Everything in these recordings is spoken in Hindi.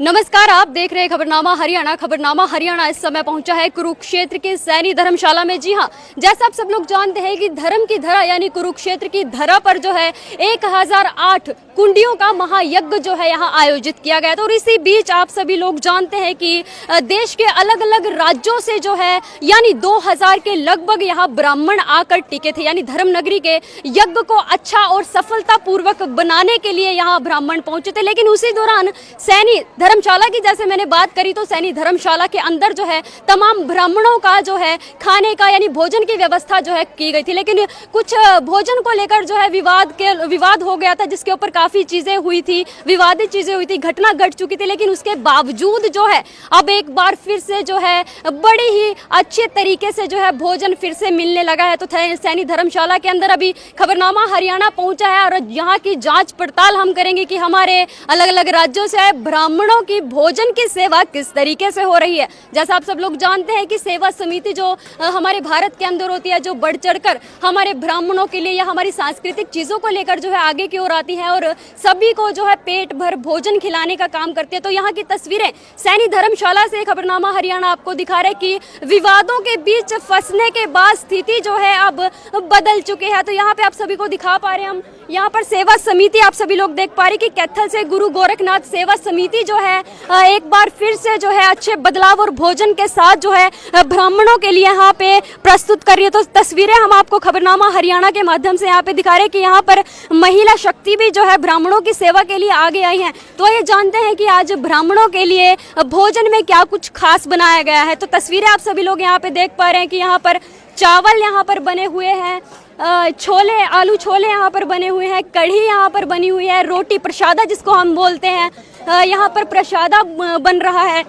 नमस्कार, आप देख रहे हैं खबरनामा हरियाणा। खबरनामा हरियाणा इस समय पहुंचा है कुरुक्षेत्र के सैनी धर्मशाला में। जी हां, जैसा आप सब लोग जानते हैं कि धर्म की धरा यानी कुरुक्षेत्र की धरा पर जो है 1008 कुंडियों का महायज्ञ जो है यहाँ आयोजित किया गया था। और इसी बीच आप सभी लोग जानते हैं कि देश के अलग अलग राज्यों से जो है यानी 2000 के लगभग यहाँ ब्राह्मण आकर टिके थे। यानी धर्म नगरी के यज्ञ को अच्छा और सफलता पूर्वक बनाने के लिए यहाँ ब्राह्मण पहुंचे थे। लेकिन उसी दौरान सैनी धर्मशाला की जैसे मैंने बात करी तो सैनी धर्मशाला के अंदर जो है तमाम ब्राह्मणों का जो है खाने का यानी भोजन की व्यवस्था जो है की गई थी। लेकिन कुछ भोजन को लेकर जो है विवाद हो गया था, जिसके ऊपर काफी चीजें हुई थी, विवादित चीजें हुई थी, घटना घट चुकी थी। लेकिन उसके बावजूद जो है अब एक बार फिर से जो है बड़ी ही अच्छे तरीके से जो है भोजन फिर से मिलने लगा है। तो सैनी धर्मशाला के अंदर अभी खबरनामा हरियाणा पहुंचा है और यहाँ की जांच पड़ताल हम करेंगे कि हमारे अलग अलग राज्यों से ब्राह्मणों की भोजन की सेवा किस तरीके से हो रही है। जैसा आप सब लोग जानते हैं कि सेवा समिति जो हमारे भारत के अंदर होती है, जो बढ़ चढ़कर हमारे ब्राह्मणों के लिए या हमारी सांस्कृतिक चीजों को लेकर जो है आगे की ओर आती है और सभी को जो है पेट भर भोजन खिलाने का काम करती है। तो यहाँ की तस्वीरें सैनी धर्मशाला से खबरनामा हरियाणा आपको दिखा रहे कि विवादों के बीच फंसने के बाद स्थिति जो है अब बदल चुकी है। तो यहाँ पे आप सभी को दिखा पा रहे हैं हम, यहाँ पर सेवा समिति आप सभी लोग देख पा रहे कि कैथल से गुरु गोरखनाथ सेवा समिति जो है एक बार फिर से जो है अच्छे बदलाव और भोजन के साथ जो है ब्राह्मणों के लिए यहाँ पे प्रस्तुत कर रही है। तो तस्वीरें हम आपको खबरनामा हरियाणा के माध्यम से यहाँ पे दिखा रहे हैं कि यहाँ पर महिला शक्ति भी जो है ब्राह्मणों की सेवा के लिए आगे आई है। तो ये जानते हैं कि आज ब्राह्मणों के लिए भोजन में क्या कुछ खास बनाया गया है। तो तस्वीरें आप सभी लोग यहाँ पे देख पा रहे हैं कि यहाँ पर चावल यहाँ पर बने हुए हैं, छोले आलू छोले यहाँ पर बने हुए हैं, कढ़ी यहाँ पर बनी हुई है, रोटी प्रसादा जिसको हम बोलते हैं, यहाँ पर प्रसादा बन रहा है।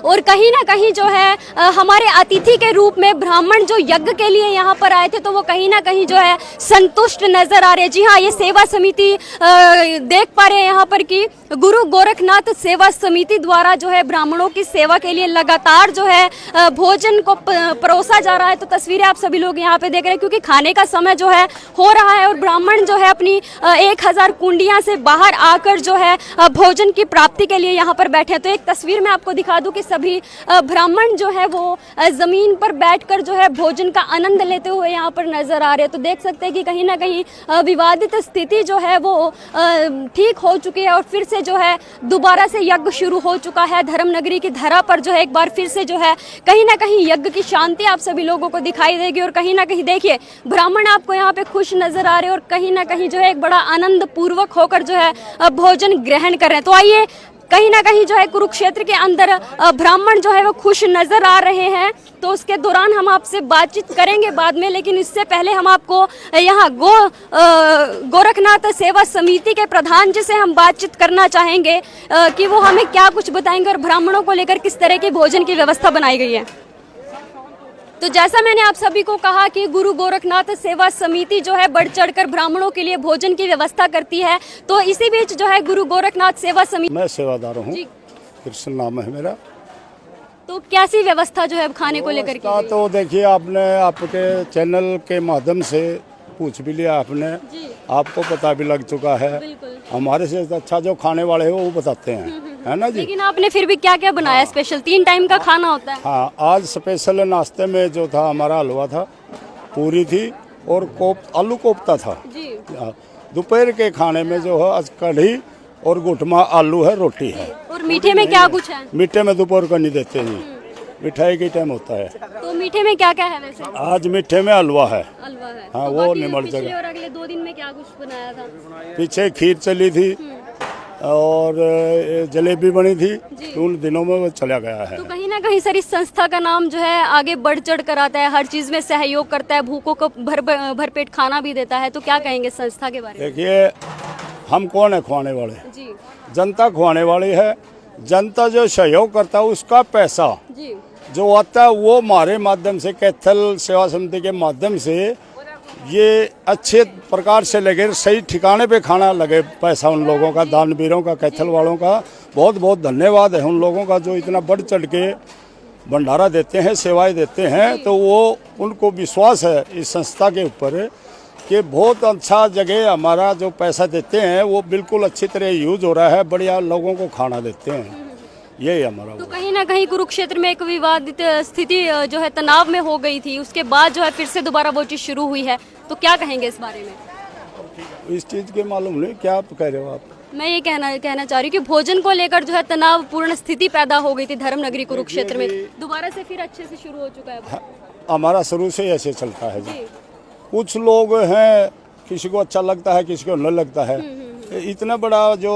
और कहीं ना कहीं जो है हमारे अतिथि के रूप में ब्राह्मण जो यज्ञ के लिए यहाँ पर आए थे तो वो कहीं ना कहीं जो है संतुष्ट नजर आ रहे हैं। जी हाँ, ये सेवा समिति देख पा रहे हैं यहाँ पर कि गुरु गोरखनाथ सेवा समिति द्वारा जो है ब्राह्मणों की सेवा के लिए लगातार जो है भोजन को परोसा जा रहा है। तो तस्वीरें आप सभी लोग यहाँ पे देख रहे हैं क्योंकि खाने का समय जो है हो रहा है और ब्राह्मण जो है अपनी 1000 कुंडियां से बाहर आकर जो है भोजन की प्राप्ति के लिए यहाँ पर बैठे हैं। तो एक तस्वीर मैं आपको दिखा दूं कि सभी ब्राह्मण जो है वो जमीन पर बैठकर जो है भोजन का आनंद लेते हुए यहाँ पर नजर आ रहे हैं। तो देख सकते हैं कि कहीं ना कहीं विवादित स्थिति जो है वो ठीक हो चुकी है और फिर से जो है दोबारा से यज्ञ शुरू हो चुका है। धर्म नगरी की धरा पर जो है एक बार फिर से जो है कहीं ना कहीं यज्ञ की शांति आप सभी लोगों को दिखाई देगी और कहीं ना कहीं देखिए ब्राह्मण आपको यहाँ पे खुश नजर आ रहे हैं और कहीं ना कहीं जो है एक बड़ा आनंद पूर्वक होकर जो है भोजन ग्रहण कर रहे हैं। तो आइए कहीं ना कहीं जो है कुरुक्षेत्र के अंदर ब्राह्मण जो है वो खुश नजर आ रहे हैं। तो उसके दौरान हम आपसे बातचीत करेंगे बाद में, लेकिन इससे पहले हम आपको यहाँ गोरखनाथ सेवा समिति के प्रधान जी से हम बातचीत करना चाहेंगे कि वो हमें क्या कुछ बताएंगे और ब्राह्मणों को लेकर किस तरह की भोजन की व्यवस्था बनाई गई है। तो जैसा मैंने आप सभी को कहा कि गुरु गोरखनाथ सेवा समिति जो है बढ़ चढ़कर ब्राह्मणों के लिए भोजन की व्यवस्था करती है। तो इसी बीच जो है गुरु गोरखनाथ सेवा समिति मैं सेवादार हूँ, कृष्ण नाम है मेरा। तो कैसी व्यवस्था जो है खाने को लेकर की? तो देखिए आपने आपके चैनल के माध्यम से पूछ भी लिया आपने, आपको पता भी लग चुका है। हमारे से अच्छा जो खाने वाले हैं वो बताते हैं, है ना जी। लेकिन आपने फिर भी क्या क्या बनाया? स्पेशल 3 टाइम का खाना होता है। हाँ, आज स्पेशल नाश्ते में जो था हमारा हलवा था, पूरी थी और आलू कोफ्ता था। दोपहर के खाने में जो है आज कढ़ी और गुटमा आलू है, रोटी है। और मीठे में क्या कुछ है? मीठे में दोपहर का नहीं देते जी, मिठाई के टाइम होता है। तो मीठे में क्या क्या है वैसे? आज मीठे में हलवा है। हाँ, तो वो निमड़ जगह। और अगले 2 दिन में क्या कुछ बनाया था? पीछे खीर चली थी और जलेबी बनी थी, उन दिनों में वो चला गया है। तो कहीं ना कहीं सर इस संस्था का नाम जो है आगे बढ़ चढ़ कर आता है, हर चीज में सहयोग करता है, भूखों को भरपेट खाना भी देता है। तो क्या कहेंगे संस्था के बारे में? देखिए हम कौन है खुआने वाले? जी जनता खुआने वाली है। जनता जो सहयोग करता है उसका पैसा जी जो आता है वो हमारे माध्यम से कैथल सेवा समिति के माध्यम से ये अच्छे प्रकार से लगे, सही ठिकाने पे खाना लगे। पैसा उन लोगों का, दानवीरों का, कैथल वालों का बहुत बहुत धन्यवाद है उन लोगों का जो इतना बढ़ चढ़ के भंडारा देते हैं, सेवाएं देते हैं। तो वो उनको विश्वास है इस संस्था के ऊपर कि बहुत अच्छा जगह हमारा जो पैसा देते हैं वो बिल्कुल अच्छी तरह यूज हो रहा है, बढ़िया लोगों को खाना देते हैं। यही हमारा तो कहीं ना कहीं कुरुक्षेत्र में एक विवादित स्थिति जो है तनाव में हो गई थी, उसके बाद जो है फिर से दोबारा वो चीज शुरू हुई है, तो क्या कहेंगे इस बारे में? इस चीज़ के मालूम नहीं, क्या आप कह रहे हो आप? मैं ये कहना चाह रही हूँ कि भोजन को लेकर जो है तनावपूर्ण स्थिति पैदा हो गई थी धर्मनगरी कुरुक्षेत्र में, दोबारा से फिर अच्छे से शुरू हो चुका है वो। हमारा शुरू से ऐसे चलता है जी। जी कुछ लोग हैं, किसी को अच्छा लगता है, किसी को नहीं लगता है। इतना बड़ा जो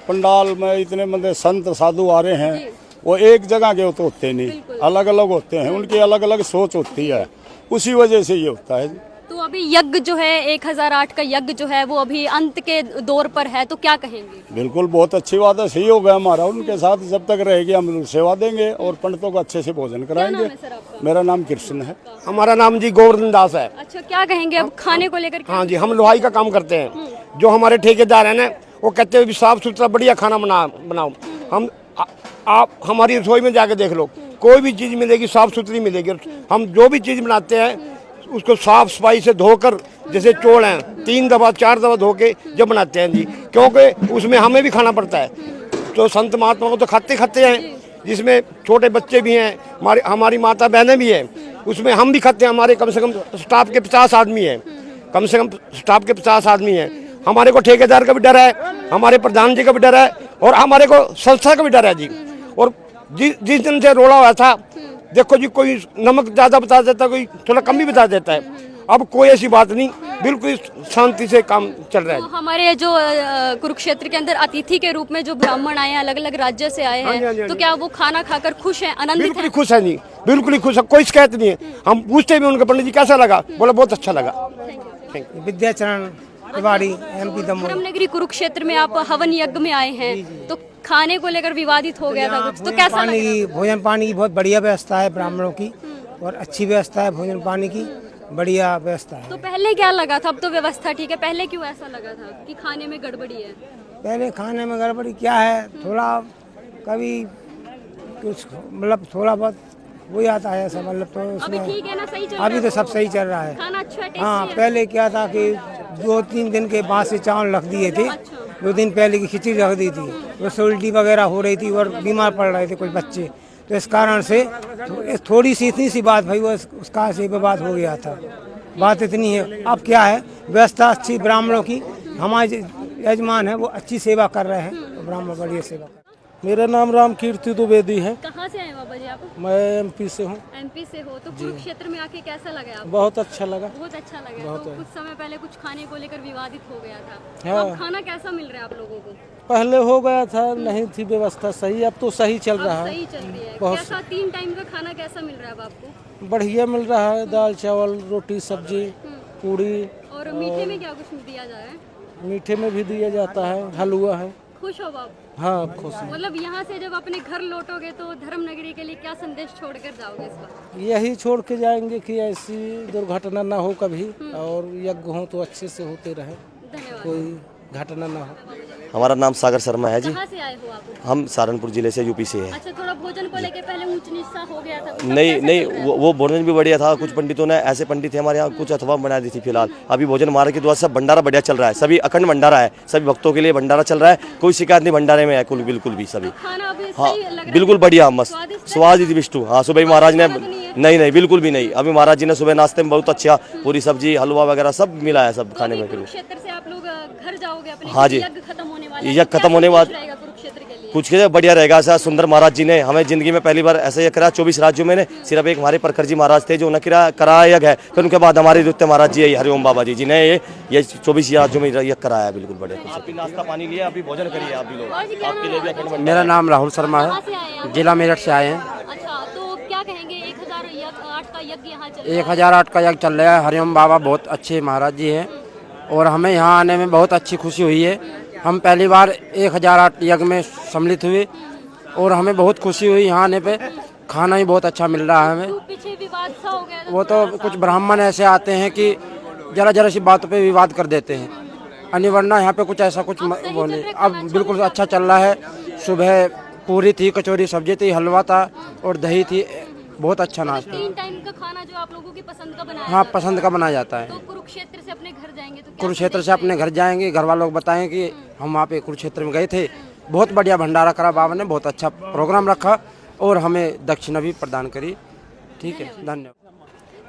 पंडाल में इतने मतलब संत साधु आ रहे हैं, वो एक जगह के तो होते नहीं, अलग अलग होते हैं, उनकी अलग अलग सोच होती है, उसी वजह से ये होता है। तो अभी यज्ञ जो है 1008 का यज्ञ जो है वो अभी अंत के दौर पर है, तो क्या कहेंगे? बिल्कुल बहुत अच्छी बात है, सही हो गया हमारा। उनके साथ जब तक रहेगी हम सेवा देंगे और पंडितों को अच्छे से भोजन क्या नाम कराएंगे। है सर आपका? मेरा नाम कृष्ण है। हमारा नाम जी गोवर्धन दास है। अच्छा, क्या कहेंगे अब खाने को लेकर? हाँ जी, हम लोहाई का काम करते हैं। जो हमारे ठेकेदार हैं ना, वो कहते हैं भी साफ सुथरा बढ़िया खाना बनाओ। हम आप हमारी रसोई में जाके देख लो, कोई भी चीज़ मिलेगी साफ सुथरी मिलेगी। हम जो भी चीज़ बनाते हैं उसको साफ सफाई से धोकर, जैसे चौल हैं 3 दफ़ा 4 दफ़ा धो के जब बनाते हैं जी, क्योंकि उसमें हमें भी खाना पड़ता है। तो संत महात्मा को तो खाते हैं, जिसमें छोटे बच्चे भी हैं, हमारी माता बहनें भी हैं, उसमें हम भी खाते हैं। हमारे कम से कम स्टाफ के 50 आदमी हैं, कम से कम स्टाफ के 50 आदमी हैं। हमारे को ठेकेदार का भी डर है, हमारे प्रधान जी का भी डर है, और हमारे को संस्था का भी डर है जी। और जिस दिन से रोड़ा हुआ था, देखो जी, कोई नमक ज़्यादा बता देता, कोई थोड़ा कम भी बता देता है। अब कोई ऐसी बात नहीं, बिल्कुल शांति से काम चल रहा है। तो हमारे जो कुरुक्षेत्र के अंदर अतिथि के रूप में जो ब्राह्मण आए हैं, अलग अलग राज्य से आए हैं, तो क्या वो खाना खाकर खुश हैं, आनंदित बिल्कुल हैं? खुश है जी, बिल्कुल ही खुश है, कोई शिकायत नहीं है। हम पूछते भी उनके, पंडित जी कैसा लगा? बोला बहुत अच्छा लगा। विद्याचरण तिवारी, MP दमोह। धर्मनगरी कुरुक्षेत्र में आप हवन यज्ञ में आए हैं, तो खाने को लेकर विवादित हो गया था कुछ, तो कैसा लगा? भोजन पानी की बहुत बढ़िया व्यवस्था है ब्राह्मणों की, और अच्छी व्यवस्था है भोजन पानी की, बढ़िया व्यवस्था है। तो पहले क्या लगा था? अब तो व्यवस्था ठीक है, पहले क्यों ऐसा लगा था कि खाने में गड़बड़ी है? पहले खाने में गड़बड़ी क्या है, थोड़ा कभी कुछ मतलब थोड़ा बहुत हो जाता है ऐसा, मतलब तो अभी उसमें ठीक है ना, सही चल रहा अभी है? तो सब सही चल रहा है। खाना अच्छा है, हाँ, टेस्टी है? पहले क्या था कि 2-3 दिन के बाद से चावल रख दिए थे, 2 दिन पहले की खिचड़ी रख दी थी, उससे उल्टी वगैरह हो रही थी और बीमार पड़ रहे थे कुछ बच्चे, तो इस कारण से थोड़ी सी इतनी सी बात भाई, वो उसका से विवाद हो गया था। बात इतनी है। अब क्या है, व्यवस्था अच्छी ब्राह्मणों की, हमारे यजमान है वो अच्छी सेवा कर रहे हैं, तो ब्राह्मण बढ़िया सेवा कर रहे हैं। मेरा नाम राम कीर्ति द्विवेदी है। कहाँ से आए बाबा जी आप? मैं MP से हूँ। MP से हो, तो कुरुक्षेत्र में आके कैसा लगा आपको? बहुत अच्छा लगा। बहुत अच्छा लगा। तो कुछ समय पहले कुछ खाने को लेकर विवादित हो गया था, तो हाँ। अब खाना कैसा मिल रहा है आप लोगों को? पहले हो गया था, नहीं थी व्यवस्था सही, अब तो सही चल अब रहा है। सही चल रही है। बहुत कैसा 3 टाइम का खाना कैसा मिल रहा है अब आपको? बढ़िया मिल रहा है, दाल चावल रोटी सब्जी पूड़ी, और मीठे में क्या कुछ दिया जा रहा है? मीठे में भी दिया जाता है, हलवा है। खुश हो आप? हाँ खुश हूँ। मतलब यहाँ से जब अपने घर लौटोगे तो धर्मनगरी के लिए क्या संदेश छोड़कर जाओगे इस बार? यही छोड़ के जाएंगे कि ऐसी दुर्घटना ना हो कभी, और यज्ञ हो तो अच्छे से होते रहे, धन्यवाद। कोई घटना ना हो। हमारा नाम सागर शर्मा है जी। कहाँ से आए हो आप? हम सहारनपुर जिले से, यूपी से है। अच्छा, थोड़ा भोजन को लेके पहले ऊंच नीच सा हो गया था कुछ, अब नहीं कैसा नहीं, चल रहा है? वो भोजन भी बढ़िया था। कुछ पंडितों ने, ऐसे पंडित थे हमारे यहाँ, कुछ अथवा बना दी थी। फिलहाल अभी भोजन महाराज की दुआ से सब भंडारा बढ़िया चल रहा है, सभी अखंड भंडारा है, सभी भक्तों के लिए भंडारा चल रहा है, कोई शिकायत नहीं भंडारे में है कुल, बिल्कुल भी सभी। खाना अभी हाँ सही लग रहा है? बिल्कुल बढ़िया, मस्त स्वादिष्ट है? स्वाद विष्णु। हाँ, सुबह ही महाराज ने, नहीं नहीं बिल्कुल भी नहीं, अभी महाराज जी ने सुबह नाश्ते में बहुत अच्छा पूरी सब्जी हलवा वगैरह सब मिला है, सब तो खाने अभी में के लिए। कुरुक्षेत्र से आप लोग घर जाओगे अपने? हाँ जी। यज्ञ खत्म होने वाला है, यज्ञ तो खत्म क्या होने संदेश बाद- रहेगा कुरुक्षेत्र के लिए? कुछ के बढ़िया रहेगा। ऐसा सुंदर महाराज जी ने हमें जिंदगी में पहली बार ऐसा यज्ञ करा। 24 राज्यों में ने सिर्फ एक हमारे प्रखर जी महाराज थे जो उन्हें कराया यज्ञ है, फिर उनके बाद हमारे द्वितीय महाराज जी है हरिओम बाबा जी, जिन्हें ये 24 राज्यों में यज्ञ कराया है। बिल्कुल बढ़िया। आप भी नाश्ता पानी लिया, अभी भोजन करिए आप भी लोग, और जी, क्या आपके लिए भी अखंड भंडारा। मेरा नाम राहुल शर्मा कहाँ से आए है, आप? जिला मेरठ से आए हैं। अच्छा, तो क्या कहेंगे 1008 का यज्ञ यहाँ चल रहा है? 1008 का यज्ञ चल रहा है। हरिओम बाबा बहुत अच्छे महाराज जी हैं, और हमें यहाँ आने में बहुत अच्छी खुशी हुई है, हम पहली बार 1008 यज्ञ में सम्मिलित हुए और हमें बहुत खुशी हुई। यहाँ आने पे खाना ही बहुत अच्छा मिल रहा है हमें। पीछे विवाद सा हो गया था। वो तो कुछ ब्राह्मण ऐसे आते हैं कि जरा जरा सी बातों पे विवाद कर देते हैं, वरना यहाँ पे कुछ ऐसा कुछ वो नहीं। अब बिल्कुल अच्छा चल रहा है। सुबह पूरी थी, कचौरी सब्जी थी, हलवा था और दही थी। बहुत अच्छा नाश्ता। 3 टाइम का खाना जो आप लोगों की पसंद का बनाया हाँ, जाता है। पसंद का बनाया जाता है। तो कुरुक्षेत्र से अपने घर जाएंगे तो क्या कुरुक्षेत्र संदेश से अपने घर जाएंगे, घर वालों को बताएं कि हम वहाँ पे कुरुक्षेत्र में गए थे। बहुत बढ़िया भंडारा करा बाबा ने, बहुत अच्छा प्रोग्राम रखा और हमें दक्षिणा भी प्रदान करी। ठीक है, धन्यवाद।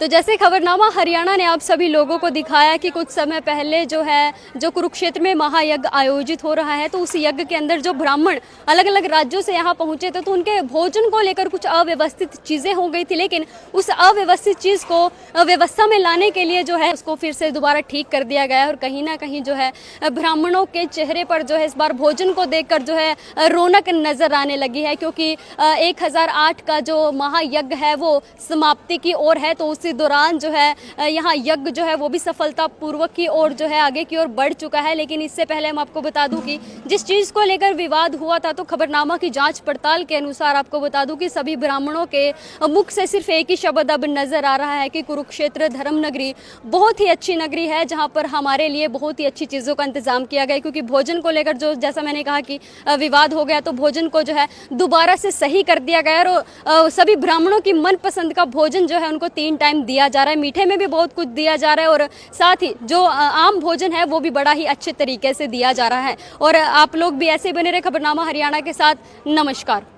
तो जैसे खबरनामा हरियाणा ने आप सभी लोगों को दिखाया कि कुछ समय पहले जो है जो कुरुक्षेत्र में महायज्ञ आयोजित हो रहा है, तो उस यज्ञ के अंदर जो ब्राह्मण अलग अलग राज्यों से यहाँ पहुँचे थे तो उनके भोजन को लेकर कुछ अव्यवस्थित चीज़ें हो गई थी, लेकिन उस अव्यवस्थित चीज़ को व्यवस्था में लाने के लिए जो है उसको फिर से दोबारा ठीक कर दिया गया है। और कहीं ना कहीं जो है ब्राह्मणों के चेहरे पर जो है इस बार भोजन को देखकर जो है रौनक नजर आने लगी है, क्योंकि 1008 का जो महायज्ञ है वो समाप्ति की ओर है। तो उसी दौरान जो है यहाँ यज्ञ जो है वो भी सफलता पूर्वक की ओर जो है आगे की ओर बढ़ चुका है। लेकिन इससे पहले हम आपको बता दूं कि जिस चीज़ को लेकर विवाद हुआ था, तो खबरनामा की जांच पड़ताल के अनुसार आपको बता दूं कि सभी ब्राह्मणों के मुख से सिर्फ एक ही शब्द अब नजर आ रहा है कि कुरुक्षेत्र धर्म नगरी बहुत ही अच्छी नगरी है, जहाँ पर हमारे लिए बहुत ही अच्छी चीज़ों का इंतजाम किया गया। क्योंकि भोजन को लेकर जो जैसा मैंने कहा कि विवाद हो गया, तो भोजन को जो है दोबारा से सही कर दिया गया और सभी ब्राह्मणों की मनपसंद का भोजन जो है उनको 3 टाइम दिया जा रहा है। मीठे में भी बहुत कुछ दिया जा रहा है और साथ ही जो आम भोजन है वो भी बड़ा ही अच्छे तरीके से दिया जा रहा है। और आप लोग भी ऐसे बने रहे खबरनामा हरियाणा के साथ। नमस्कार।